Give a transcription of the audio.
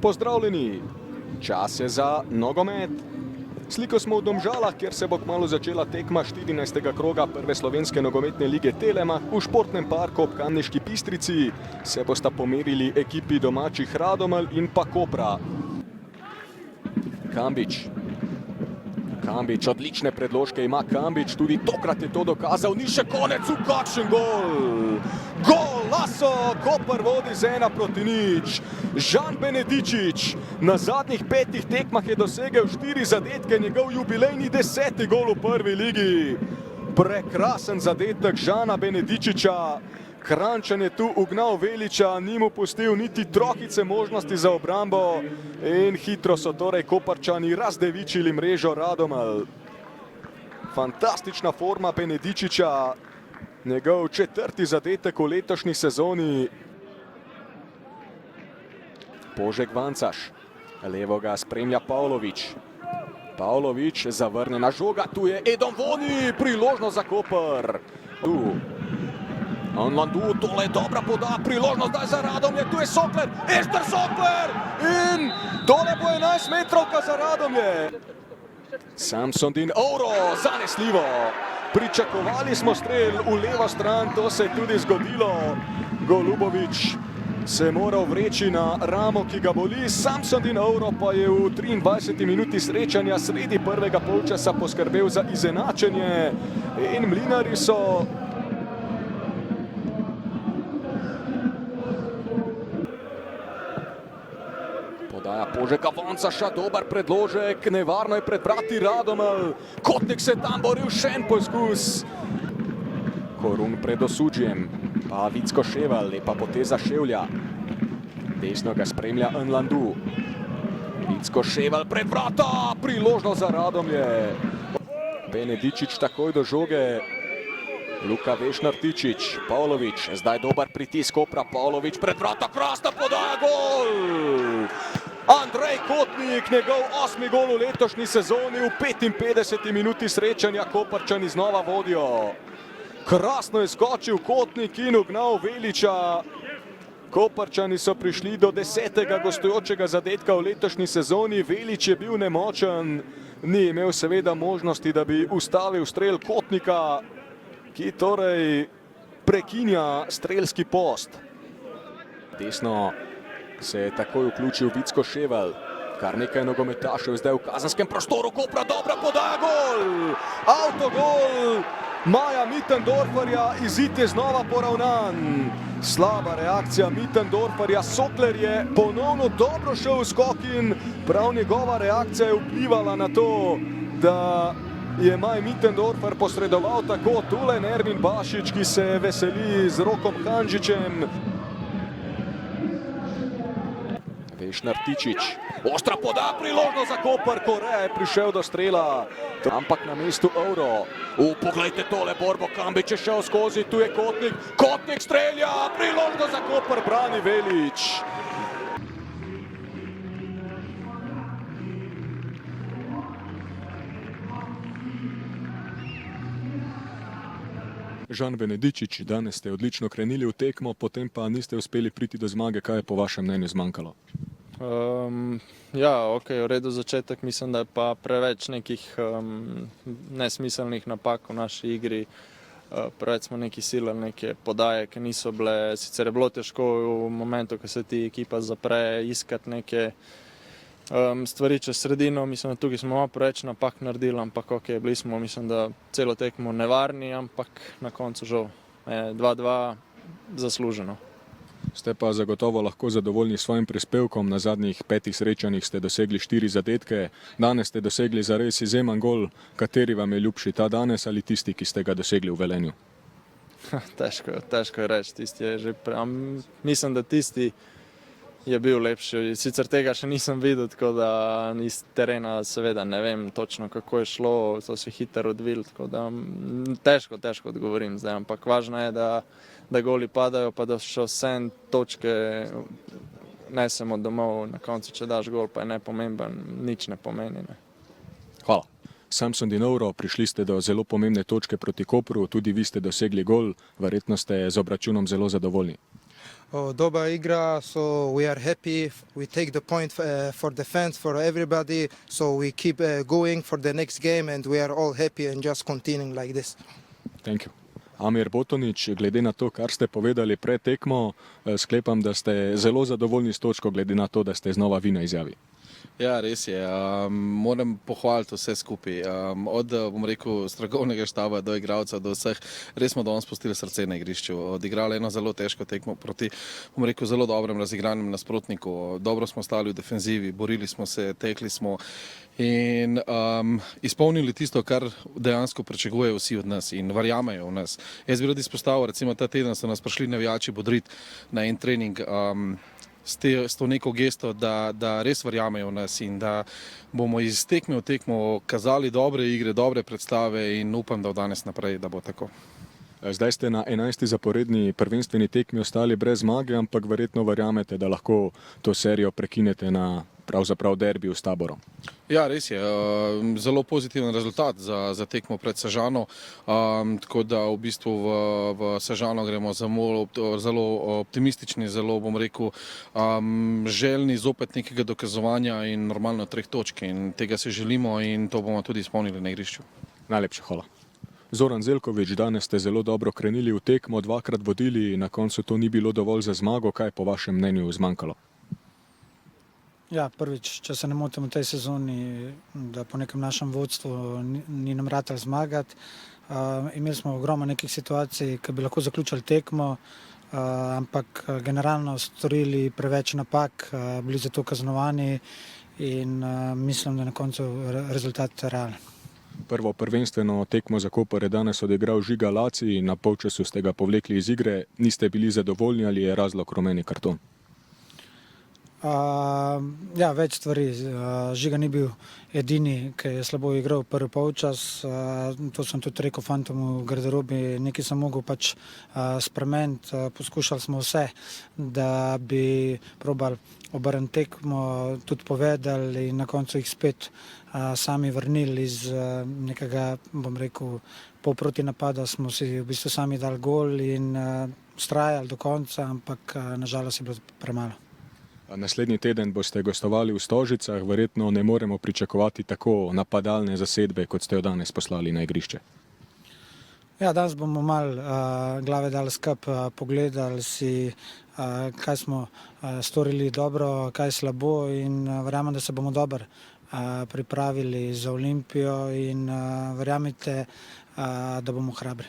pozdravljeni. Čas je za nogomet. Sliko smo v Domžalah, kjer se bo kmalu začela tekma 14. kroga prve slovenske nogometne lige Telema. V športnem parku ob Kamniški Bistrici se bosta pomerili ekipi domačih Radomelj in pa Kopra. Kambič, odlične predložke ima Kambič, tudi tokrat je to dokazal, ni še konec, kakšen gol! Golazo, Koper vodi z 1-0. Žan Benedičič na zadnjih 5 tekmah je dosegel 4 zadetke, njegov jubilejni 10. gol v prvi ligi. Prekrasen zadetek Žana Benedičiča. Kranjčan je tu ugnal Veliča, ni mu pustil niti trohice možnosti za obrambo in hitro so torej Koparčani razdevičili mrežo Radomelj. Fantastična forma Benedičiča, njegov 4. zadetek v letošnji sezoni. Požek Vancaš, levo ga spremlja Pavlović. Pavlović, zavrnjena žoga, tu je Edon Voni, priložnost za Koper. Anlandu, tole je dobra podaja, priložnost zdaj za Radomlje, tu je Sokler, Ester Sokler in tole bo 11 metrovka za Radomlje. Samsondin Ovro, zanesljivo. Pričakovali smo strel v levo stran, to se je tudi zgodilo. Golubović se je moral vreči na ramo, ki ga boli. Samsondin Ovro pa je v 23. minuti srečanja sredi prvega polčasa poskrbel za izenačenje in Mlinarji so podaja Požeka Vancaša, dober predložek, nevarno je pred vrati Radomelj. Kotnik se tam boril, še en poskus. Korun pred Osudžjem, pa Vicko Ševal, lepa poteza Ševlja. Desno ga spremlja Anlandu. Vicko Ševal pred vrata, priložnost za Radomlje. Benedičič takoj do žoge. Luka Vešnar-Tičič, Pavlović, zdaj dober pritisk Kopra, Pavlović pred vrata, krasna podaja, gol! Andrej Kotnik, njegov 8. gol v letošnji sezoni, v 55. minuti srečanja Koparčani znova vodijo. Krasno je skočil Kotnik in ugnal Veliča. Koparčani so prišli do 10. gostujočega zadetka v letošnji sezoni, Velič je bil nemočen, ni imel seveda možnosti, da bi ustavil strel Kotnika, ki torej prekinja strelski post. Desno se je takoj vključil Vicko Ševal. Kar nekaj nogometašev zdaj v kazenskem prostoru Kopra, dobra podaja, gol! Avtogol Maja Mittendorferja, izid je znova poravnan. Slaba reakcija Mittendorferja, Sokler je ponovno dobro šel v skok in prav njegova reakcija je vplivala na to, da je Maj Mittendorfer posredoval tako. Tule Nermin Bašić, ki se veseli z Rokom Hanžićem. Vešnar-Tičič, ostra podaja, priložnost za Koper, Koreja je prišel do strela, ampak na mestu Ovro. Poglejte tole borbo, Kambič je šel skozi, tu je Kotnik, Kotnik strelja, priložnost za Koper, brani Velič. Žan Benedičič, danes ste odlično krenili v tekmo, potem pa niste uspeli priti do zmage. Kaj je po vašem mnenju zmanjkalo? V redu začetek, mislim, da je pa preveč nekih nesmiselnih napak v naši igri. Preveč smo neki silili, neke podaje, ki niso bile, sicer je bilo težko v momentu, ko se ti ekipa zapre, iskati neke stvari čez sredino. Mislim, da tukaj smo malo preveč napak naredili, ampak bili smo, mislim, da celo tekmo nevarni, ampak na koncu žal 2-2 zasluženo. Ste pa zagotovo lahko zadovoljni s svojim prispevkom. Na zadnjih 5 srečanjih ste dosegli 4 zadetke, danes ste dosegli zares izjemen gol. Kateri vam je ljubši, ta danes ali tisti, ki ste ga dosegli v Velenju? Težko je reči, tisti je že mislim, da tisti je bil lepši. Sicer tega še nisem videl, tako da iz terena seveda ne vem točno, kako je šlo, so se hitro odvili, tako da težko odgovorim zdaj, ampak važno je, da goli padajo, pa da še vse točke nesemo domov. Na koncu, če daš gol, pa je nepomemben, nič ne pomeni. Ne. Hvala. Samsondin Ovro, prišli ste do zelo pomembne točke proti Kopru, tudi vi ste dosegli gol, verjetno ste z obračunom zelo zadovoljni. Dobra igra, so we are happy. We take the point for the fans, for everybody. So we keep going for the next game, and we are all happy and just continuing like this. Thank you. Amir Botonič, glede na to, kar ste povedali pred tekmo, sklepam, da ste zelo zadovoljni s točko, glede na to, da ste znova vi na izjavi. Ja, res je. Moram pohvaliti vse skupaj. Od, bom rekel, strokovnega štaba do igralcev, do vseh. Res smo danes spustili srce na igrišču. Odigrali eno zelo težko tekmo proti, bom rekel, zelo dobrem razigranem nasprotniku. Dobro smo stali v defenzivi, borili smo se, tekli smo in izpolnili tisto, kar dejansko pričakujejo vsi od nas in verjamejo v nas. Jaz bi rad izpostavil, recimo ta teden so nas prišli navijači bodriti na en trening, s to neko gesto, da res verjamejo v nas in da bomo iz tekme v tekmo kazali dobre igre, dobre predstave in upam, da od danes naprej, da bo tako. Zdaj ste na 11. zaporedni prvenstveni tekmi ostali brez zmage, ampak verjetno verjamete, da lahko to serijo prekinete na pravzaprav derbiju s Taborom. Ja, res je. Zelo pozitiven rezultat za tekmo pred Sežano, tako da v bistvu v Sežano gremo zelo optimistični, zelo, bom rekel, željni zopet nekega dokazovanja in normalno 3 točk in tega se želimo in to bomo tudi izpolnili na igrišču. Najlepša hvala. Zoran Zeljković, danes ste zelo dobro krenili v tekmo, 2-krat vodili, na koncu to ni bilo dovolj za zmago. Kaj je po vašem mnenju zmanjkalo? Ja, prvič, če se ne motim v tej sezoni, da po nekem našem vodstvu ni nam ratalo zmagati. Imeli smo ogromno nekih situacij, ki bi lahko zaključili tekmo, ampak generalno storili preveč napak, bili zato kaznovani in mislim, da na koncu rezultat realen. Prvo prvenstveno tekmo za Koper je danes odigral Žiga Laci, na polčasu ste ga povlekli iz igre, niste bili zadovoljni ali je razlog rumeni karton? Ja, več stvari. Žiga ni bil edini, ki je slabo igral prvi polčas. To sem tudi rekel fantom v garderobi, nekaj sem mogel pač spremeniti. Poskušali smo vse, da bi probali obrniti tekmo, tudi povedali in na koncu jih spet sami vrnili iz nekega, bom rekel, polproti napada smo si v bistvu sami dali gol in vztrajali do konca, ampak nažalost je bilo premalo. Naslednji teden boste gostovali v Stožicah, verjetno ne moremo pričakovati tako napadalne zasedbe, kot ste jo danes poslali na igrišče. Ja, danes bomo malo glave dali skupaj, pogledali si, kaj smo storili dobro, kaj slabo in verjamem, da se bomo dobro pripravili za Olimpijo in verjamite, da bomo hrabri.